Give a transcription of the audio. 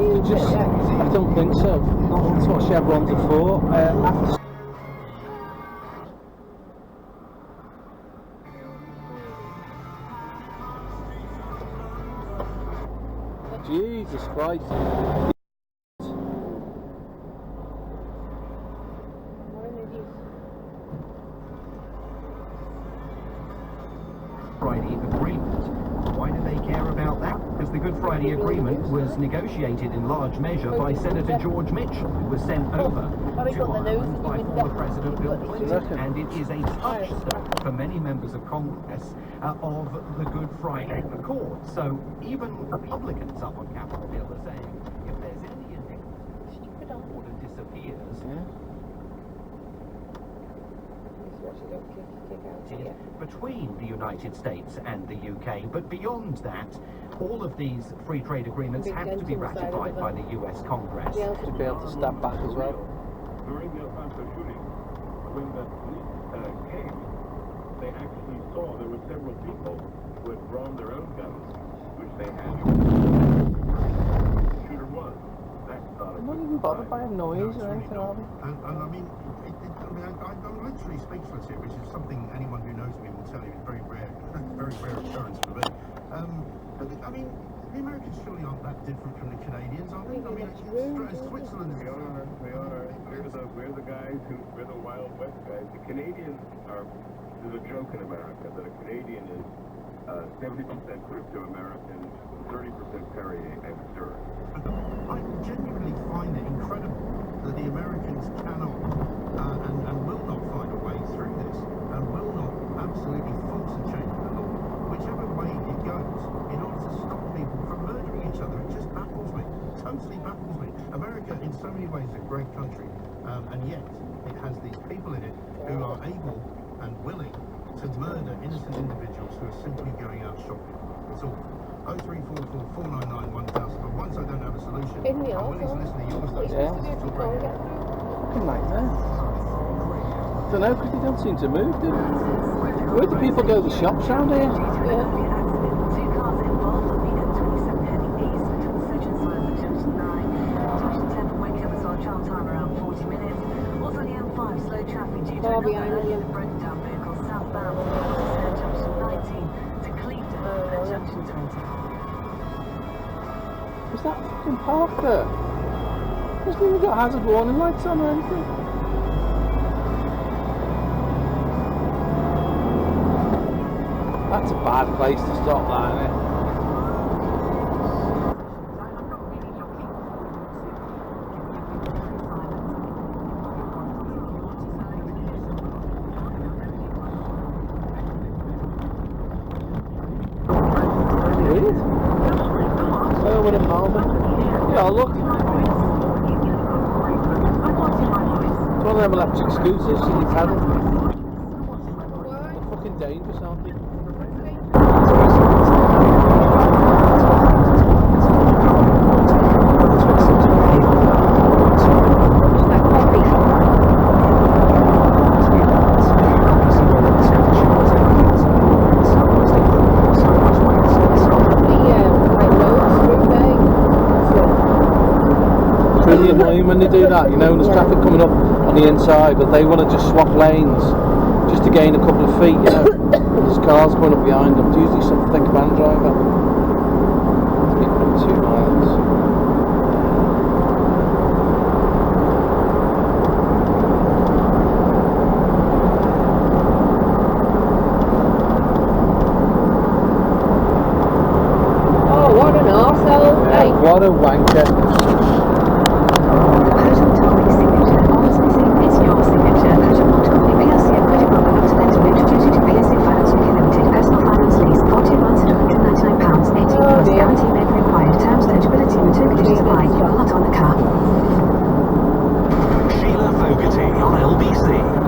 have to just... I don't think so. That's what chevrons are for. Jesus Christ. Friday Agreement. Why do they care about that? Because the Good Friday Agreement was negotiated in large measure by Senator George Mitchell, who was sent over to Ireland by former President Bill Clinton, and it is a touchstone for many members of Congress of the Good Friday Accord. So even Republicans up on Capitol Hill are saying, if there's any indication the order disappears, between the United States and the UK, but beyond that, all of these free trade agreements have to be ratified by the US Congress. To be able to step back as well. During the Alfonso shooting, when the police came, they actually saw there were several people who had drawn their own guns, which they had. The shooter was. That's not I'm not even bothered by a noise or anything, are they? And I mean, I'm literally speechless here, which is something anyone who knows me will tell you is very rare occurrence for me. But I mean, the Americans surely aren't that different from the Canadians, are they? I mean, Switzerland. We are. We're the guys we're the Wild West guys. The Canadians are. There's a joke in America that a Canadian is 70% crypto-American, 30% Perrier and Stir. I genuinely find it incredible that the Americans cannot and will not find a way through this, and will not absolutely force a change of the law, whichever way it goes, in order to stop people from murdering each other. It just baffles me, totally baffles me. America, in so many ways, is a great country, and yet it has these people in it who are able and willing to murder innocent individuals who are simply going out shopping. It's awful. 0344 499 1000. But once I don't have a solution, I'm willing to listen to your stuff. Fucking nightmare. I don't know, because they don't seem to move, do they? Where do people go to the shops around here? Far behind again. Is that fucking park there? Hasn't even got hazard warning lights on or anything. That's a bad place to stop, that, isn't it? With a Melbourne. Yeah, look. It's one of them electric scooters you pedal. They're fucking dangerous, aren't they? Really annoying when they do that, you know, there's traffic coming up on the inside, but they want to just swap lanes just to gain a couple of feet, you know. There's cars going up behind them, it's usually some thick van driver. 8.2 miles. Oh, what an arsehole! Yeah, Hey. what a wanker. Guarantee may be required. Terms, eligibility, and maternity apply. You are not on the car. Sheila Fogarty on LBC.